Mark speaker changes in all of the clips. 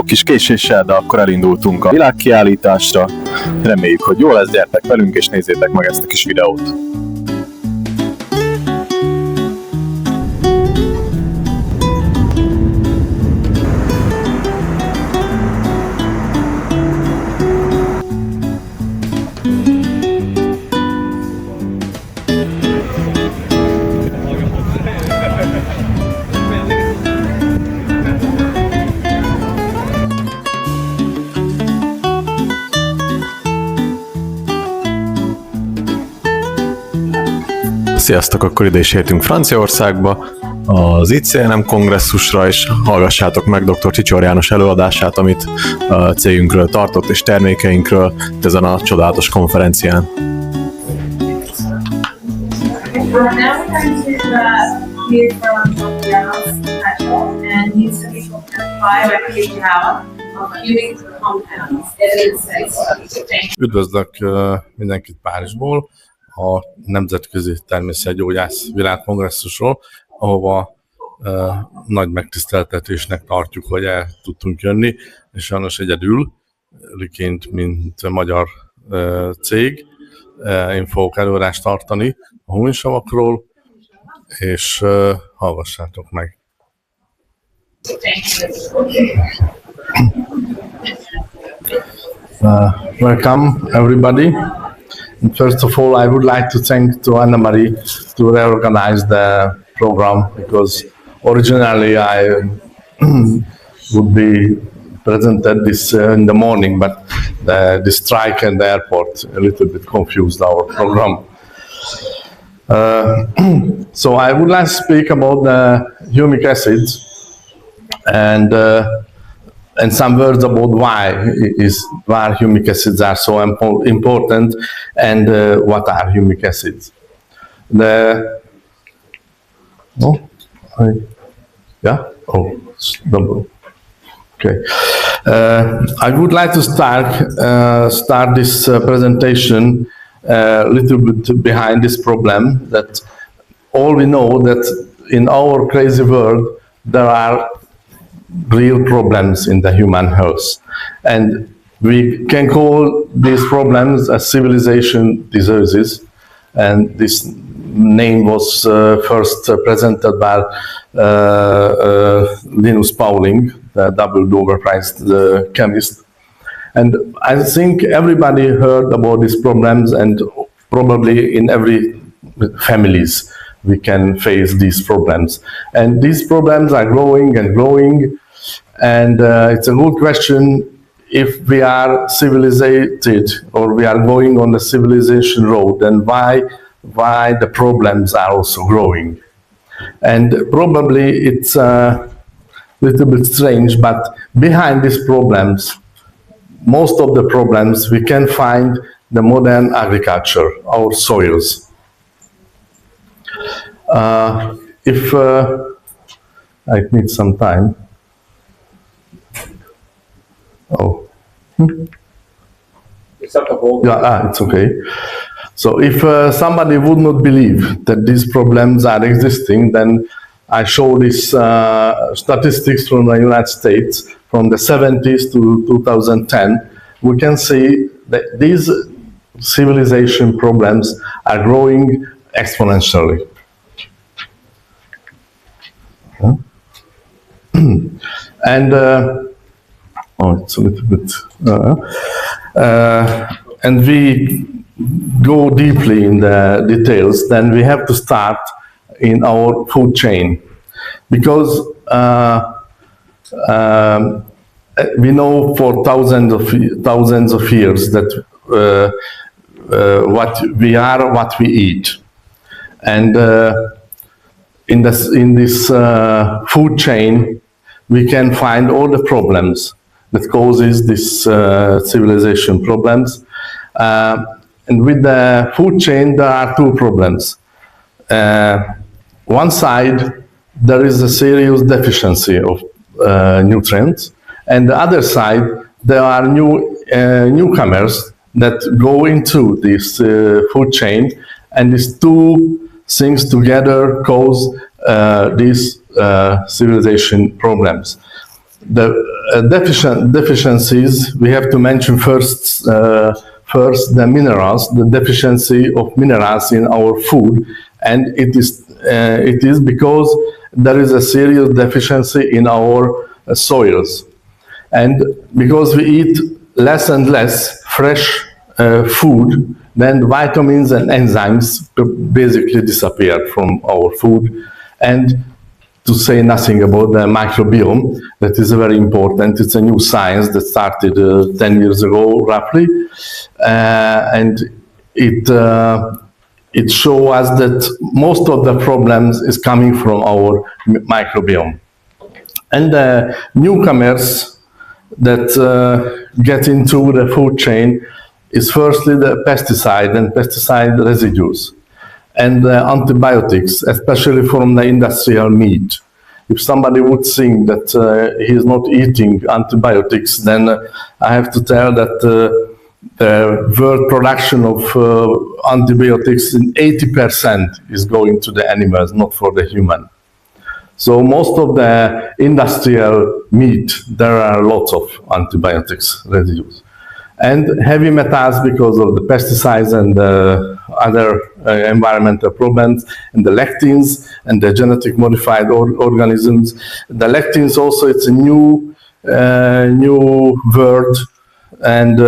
Speaker 1: Kis késéssel, de akkor elindultunk a világkiállításra. Reméljük, hogy jó lesz, gyertek velünk és nézzétek meg ezt a kis videót. Sziasztok, akkor ide is értünk Franciaországba, az ICNM kongresszusra, és hallgassátok meg dr. Csicsor János előadását, amit a cégünkről tartott, és termékeinkről ezen a csodálatos konferencián.
Speaker 2: Üdvözlök mindenkit Párizsból, a Nemzetközi Természetgyógyászati Világkongresszusról, ahova nagy megtiszteltetésnek tartjuk, hogy el tudtunk jönni, és sajnos egyedüliként, mint magyar cég. Én fogok előadást tartani a huminsavakról, és hallgassátok meg. Welcome everybody. First of all, I would like to thank to Anna-Marie to reorganize the program, because originally I would be presented this in the morning, but the strike at the airport a little bit confused our program. So I would like to speak about the humic acids and some words about why humic acids are so important and what are humic acids. Okay. I would like to start this presentation a little bit behind this problem, that all we know that in our crazy world there are real problems in the human health, and we can call these problems as civilization diseases, and this name was first presented by Linus Pauling, the double Nobel Prize chemist. And I think everybody heard about these problems, and probably in every families we can face these problems. And these problems are growing and growing, and it's a good question if we are civilizated or we are going on the civilization road, then why the problems are also growing. And probably it's a little bit strange, but behind these problems, most of the problems we can find the modern agriculture, our soils. If I need some time. Oh. Yeah, it's okay. So if somebody would not believe that these problems are existing, then I show these statistics from the United States from the 70s to 2010. We can see that these civilization problems are growing exponentially. And it's a little bit, and we go deeply in the details, then we have to start in our food chain, because we know for thousands of years that what we are, what we eat, and in this food chain we can find all the problems that causes this civilization problems. And with the food chain there are two problems. One side there is a serious deficiency of nutrients, and the other side there are newcomers that go into this food chain, and these two things together cause these civilization problems. deficiencies, we have to mention first the minerals, the deficiency of minerals in our food, and it is because there is a serious deficiency in our soils, and because we eat less and less fresh food, then vitamins and enzymes basically disappear from our food. And to say nothing about the microbiome, that is very important. It's a new science that started 10 years ago, roughly, and it shows us that most of the problems is coming from our microbiome. And the newcomers that get into the food chain is firstly the pesticide and pesticide residues, and antibiotics, especially from the industrial meat. If somebody would think that he is not eating antibiotics, then I have to tell that the world production of antibiotics, 80% is going to the animals, not for the human. So most of the industrial meat, there are lots of antibiotics residues. And heavy metals because of the pesticides and other environmental problems, and the lectins and the genetic modified organisms. The lectins also, it's a new word, and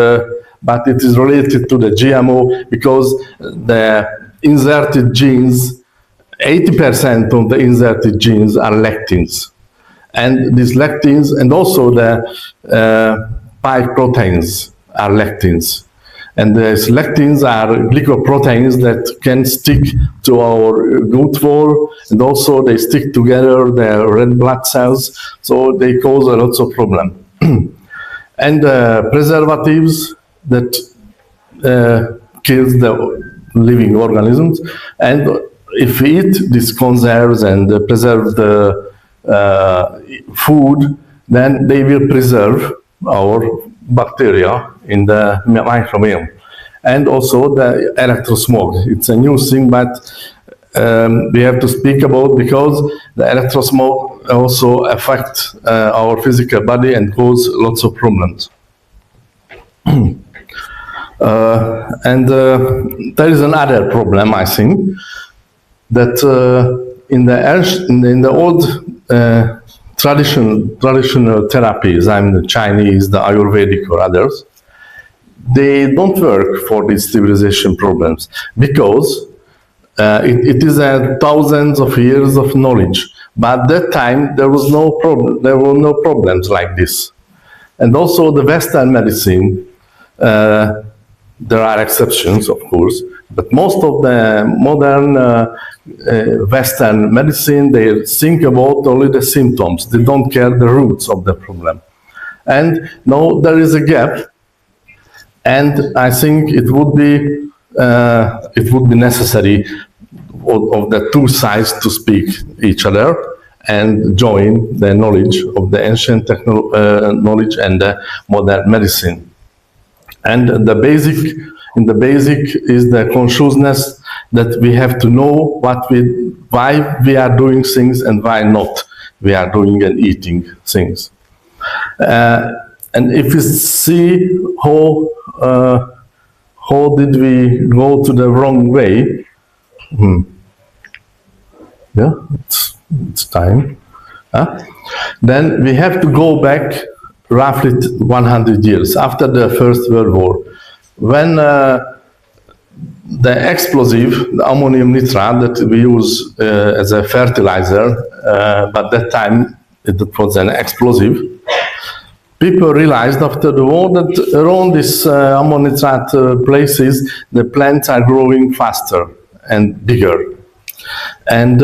Speaker 2: but it is related to the GMO because the inserted genes, 80% of the inserted genes are lectins. And these lectins, and also the pike proteins, are lectins. And these lectins are glycoproteins that can stick to our gut wall, and also they stick together the red blood cells, so they cause a lot of problems. And preservatives that kills the living organisms, and if we eat these conserves and preserve the food, then they will preserve our bacteria in the microbiome. And also the electrosmog. It's a new thing, but we have to speak about because the electrosmog also affects our physical body and cause lots of problems. And there is another problem, I think, that in the old traditional therapies, I mean the Chinese, the Ayurvedic or others, they don't work for these civilization problems because it is thousands of years of knowledge. But at that time there was no problem. There were no problems like this. And also the Western medicine, there are exceptions, of course, but most of the modern Western medicine, they think about only the symptoms. They don't care the roots of the problem. And now there is a gap, and I think it would be necessary of the two sides to speak each other and join the knowledge of the ancient knowledge and the modern medicine. And in the basic is the consciousness that we have to know why we are doing things and why not we are doing and eating things. And if you see how did we go to the wrong way, yeah, it's time. Then we have to go back roughly 100 years after the First World War, when the explosive, the ammonium nitrate that we use as a fertilizer, but that time it was an explosive. People realized after the war that around these ammonium nitrate places, the plants are growing faster and bigger. And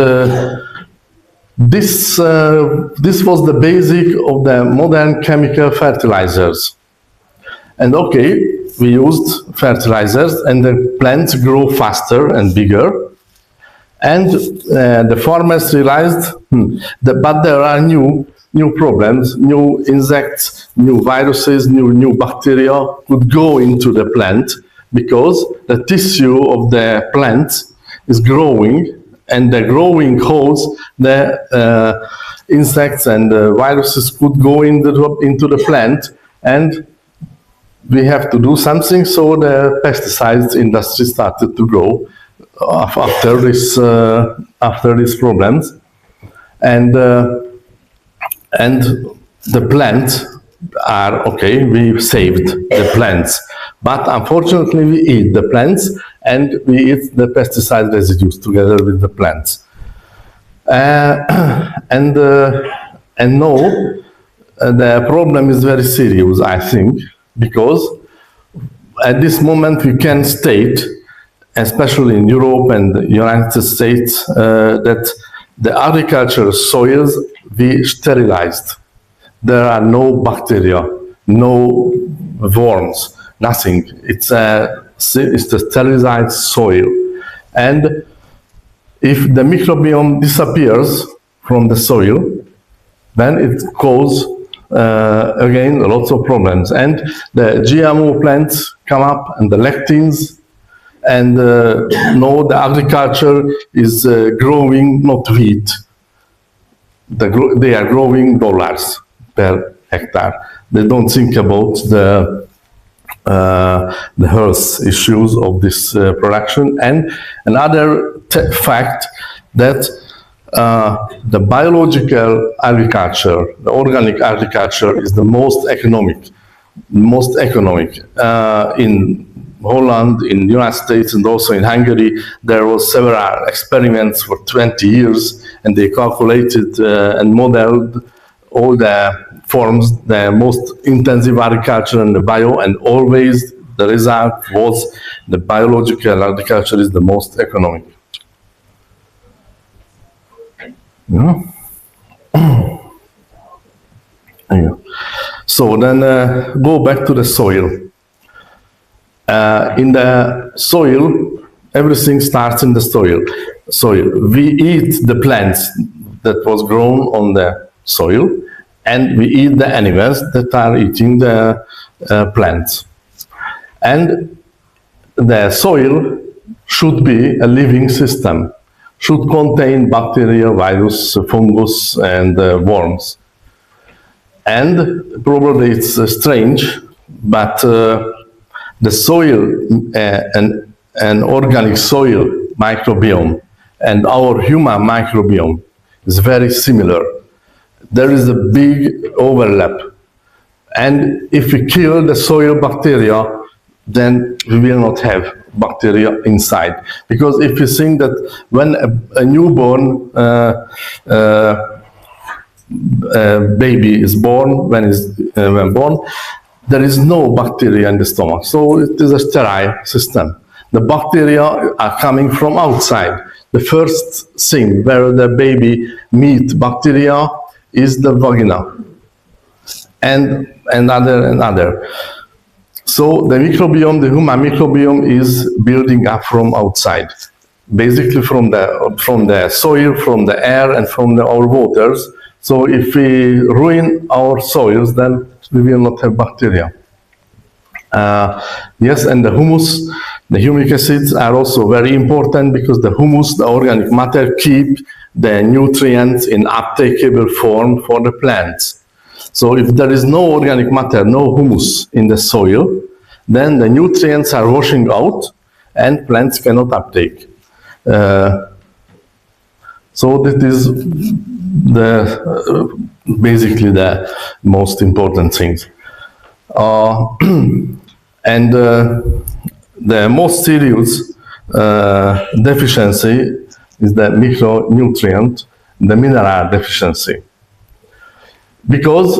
Speaker 2: this was the basic of the modern chemical fertilizers. And okay, we used fertilizers and the plants grow faster and bigger. And the farmers realized but there are new problems, new insects, new viruses, new bacteria could go into the plant because the tissue of the plant is growing and the growing holes, the insects and viruses could go into the plant, and we have to do something. So the pesticides industry started to grow after these problems, and the plants are okay. We saved the plants, but unfortunately we eat the plants and we eat the pesticide residues together with the plants. And now the problem is very serious, I think, because at this moment we can state, especially in Europe and the United States, that the agricultural soils we sterilized. There are no bacteria, no worms, nothing. It's a sterilized soil. And if the microbiome disappears from the soil, then it causes again lots of problems. And the GMO plants come up, and the lectins, and now the agriculture is growing not wheat. They are growing dollars per hectare. They don't think about the health issues of this production. And another fact that the biological agriculture, the organic agriculture, is the most economic. In Holland, in the United States, and also in Hungary, there was several experiments for 20 years, and they calculated and modeled all the forms, the most intensive agriculture and the bio, and always the result was the biological agriculture is the most economic. Yeah. So then go back to the soil. In the soil, everything starts in the soil. We eat the plants that was grown on the soil, and we eat the animals that are eating the plants. And the soil should be a living system, should contain bacteria, virus, fungus, and worms. And probably it's strange, but the soil, an organic soil microbiome, and our human microbiome is very similar. There is a big overlap. And if we kill the soil bacteria, then we will not have bacteria inside. Because if you think that when a newborn baby is born, when born, there is no bacteria in the stomach. So it is a sterile system. The bacteria are coming from outside. The first thing where the baby meets bacteria is the vagina, and other. So the microbiome, the human microbiome, is building up from outside, basically from the soil, from the air, and from our waters. So if we ruin our soils, then we will not have bacteria. Yes, and the humus, the humic acids are also very important, because the humus, the organic matter, keep the nutrients in uptakeable form for the plants. So if there is no organic matter, no humus in the soil, then the nutrients are washing out and plants cannot uptake. So that is basically the most important things. And the most serious deficiency is the micronutrient, the mineral deficiency. Because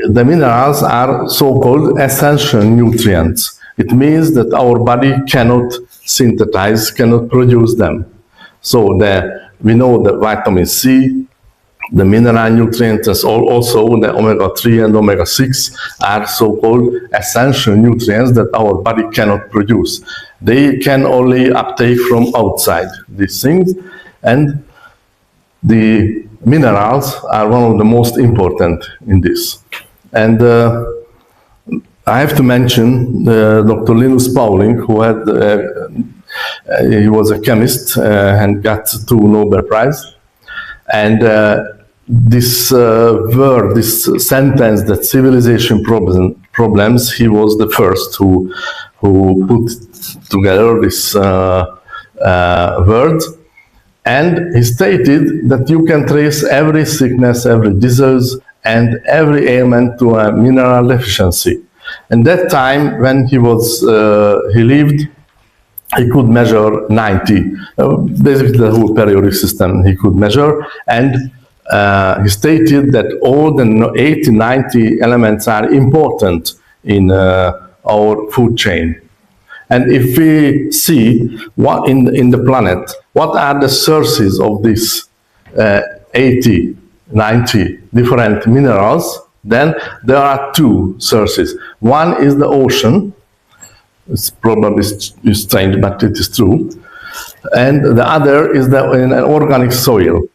Speaker 2: the minerals are so-called essential nutrients. It means that our body cannot synthesize, cannot produce them. So we know that vitamin C, the mineral nutrients, also the omega-3 and omega-6 are so-called essential nutrients that our body cannot produce. They can only uptake from outside these things, and the minerals are one of the most important in this. And I have to mention Dr. Linus Pauling, who had He was a chemist and got 2 Nobel Prizes. And this word, this sentence, that civilization problems, he was the first who put together this word. And he stated that you can trace every sickness, every disease, and every ailment to a mineral deficiency. And that time, when he lived, he could measure 90. Basically, the whole periodic system he could measure. And he stated that all the 80, 90 elements are important in our food chain. And if we see what in the planet, what are the sources of these 80, 90 different minerals, then there are 2 sources. One is the ocean. It's probably strange, but it is true. And the other is an organic soil.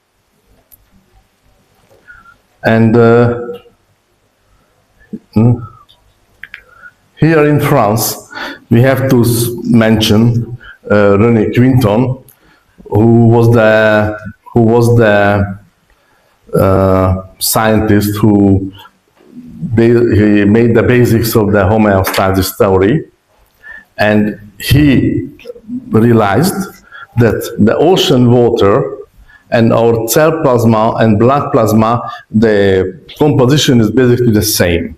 Speaker 2: And here in France, we have to mention René Quinton, who was the scientist who he made the basics of the homeostasis theory, and he realized that the ocean water and our cell plasma and blood plasma, the composition is basically the same.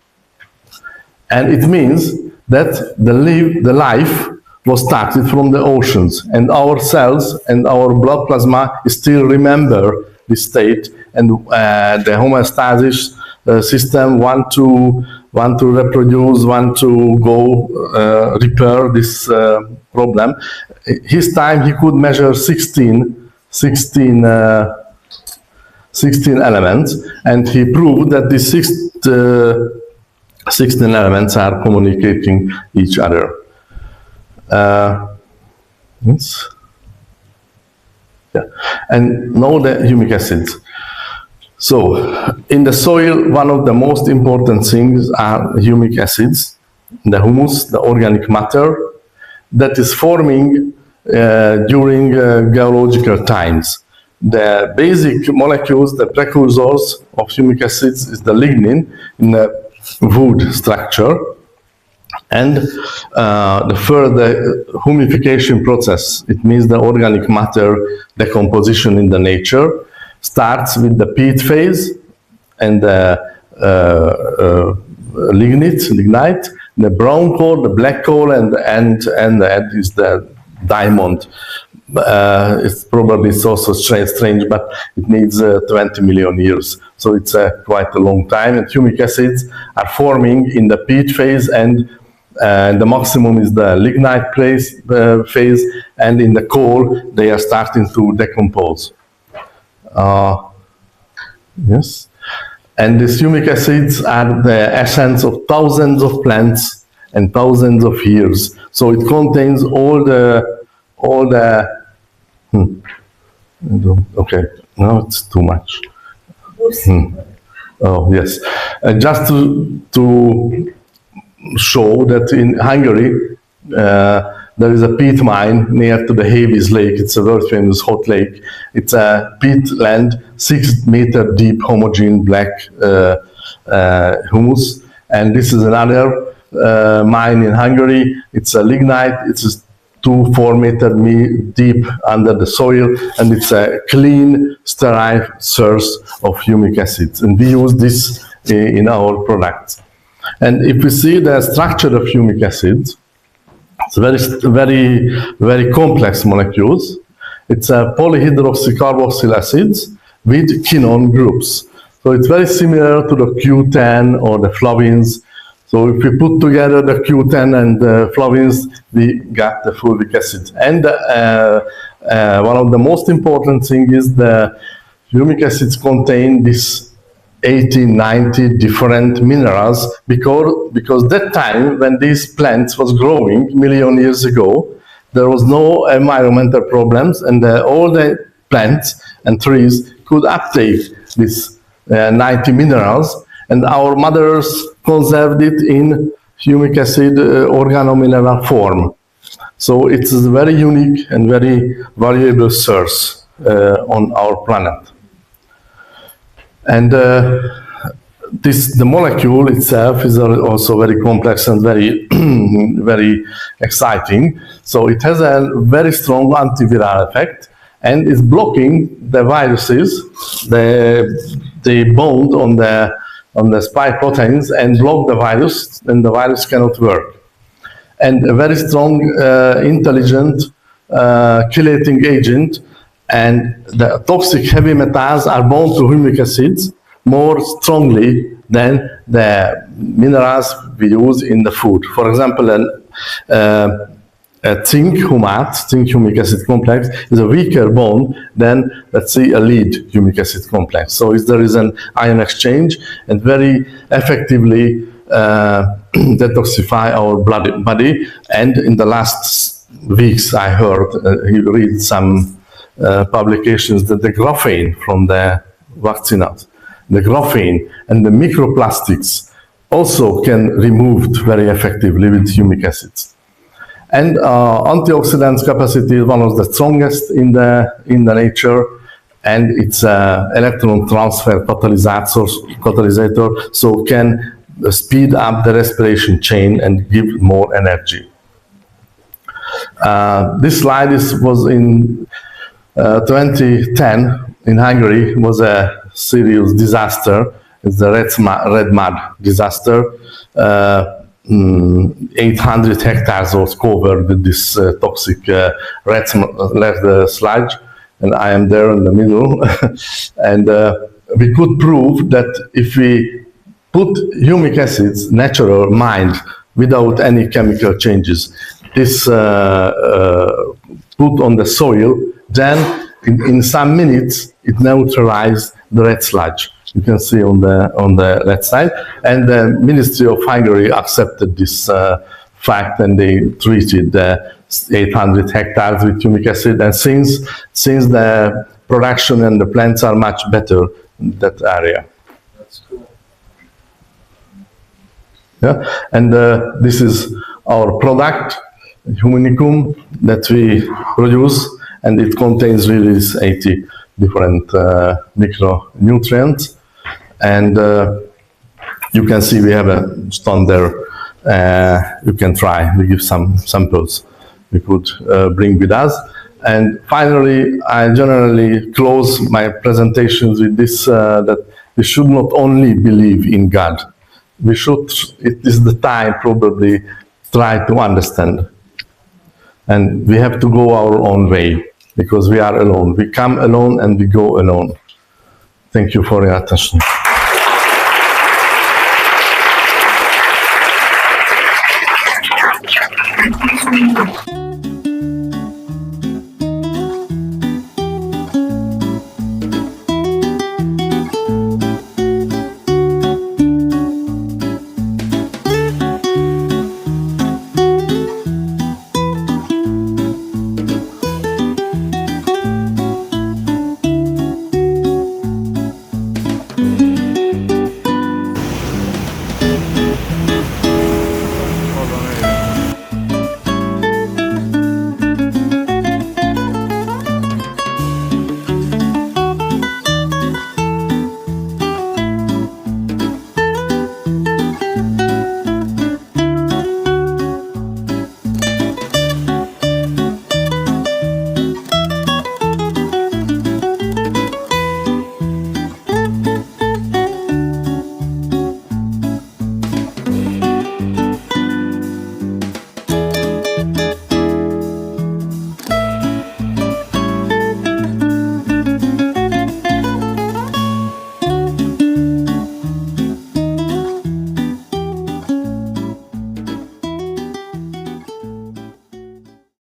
Speaker 2: And it means that the life was started from the oceans, and our cells and our blood plasma still remember this state, and the homeostasis system want to reproduce, want to go repair this problem. His time he could measure 16 elements, and he proved that these 16 elements are communicating each other. Yes. Yeah. And now the humic acids. So, in the soil, one of the most important things are humic acids, the humus, the organic matter, that is forming during geological times. The basic molecules, the precursors of humic acids, is the lignin in the wood structure, and the further humification process, it means the organic matter decomposition in the nature, starts with the peat phase and the lignite, the brown coal, the black coal, and the end is the diamond. It's probably also strange, but it needs 20 million years. So it's quite a long time. And humic acids are forming in the peat phase, and the maximum is the lignite phase, and in the coal they are starting to decompose. Yes, and these humic acids are the essence of thousands of plants and thousands of years. So it contains all the. Okay, no, it's too much. Oh yes, just to show that in Hungary there is a peat mine near to the Havis Lake. It's a world famous hot lake. It's a peat land, 6 meter deep, homogeneous black humus. And this is another mine in Hungary. It's a lignite. It's 2-4 meter deep under the soil, and it's a clean, sterile source of humic acids. And we use this in our products. And if we see the structure of humic acids, it's very complex molecules. It's a polyhydroxycarboxyl acids with quinone groups. So it's very similar to the Q10 or the flavins. So if we put together the Q10 and the flavins, we got the fulvic acid. And one of the most important things is the humic acids contain this 80, 90 different minerals, because that time when these plants was growing million years ago, there was no environmental problems, and all the plants and trees could uptake these 90 minerals, and our mothers conserved it in humic acid organomineral form. So it's a very unique and very valuable source on our planet. And the molecule itself is also very complex and very, very exciting. So it has a very strong antiviral effect and is blocking the viruses. They bond on the spike proteins and block the virus, and the virus cannot work. And a very strong, intelligent chelating agent, and the toxic heavy metals are bound to humic acids more strongly than the minerals we use in the food. For example, a zinc humic acid complex is a weaker bond than, let's say, a lead humic acid complex. So there is an ion exchange and very effectively detoxify our body. And in the last weeks, I heard, read some publications that the graphene from the vaccinals, the graphene and the microplastics also can removed very effectively with humic acids. And antioxidants capacity is one of the strongest in the nature, and it's electron transfer catalysator, so can speed up the respiration chain and give more energy. This slide was in 2010 in Hungary. It was a serious disaster. It's the red mud disaster. 800 hectares was covered with this toxic red sludge, and I am there in the middle. And we could prove that if we put humic acids, natural, mild, without any chemical changes, this put on the soil, then in some minutes it neutralized the red sludge. You can see on the left side, and the Ministry of Hungary accepted this fact, and they treated 800 hectares with humic acid. And since the production and the plants are much better in that area. That's cool. Yeah, and this is our product, huminicum, that we produce, and it contains really 80 different micronutrients. And you can see we have a stand there. You can try. We give some samples we could bring with us. And finally, I generally close my presentations with this, that we should not only believe in God. We should, it is the time probably, try to understand. And we have to go our own way, because we are alone. We come alone and we go alone. Thank you for your attention.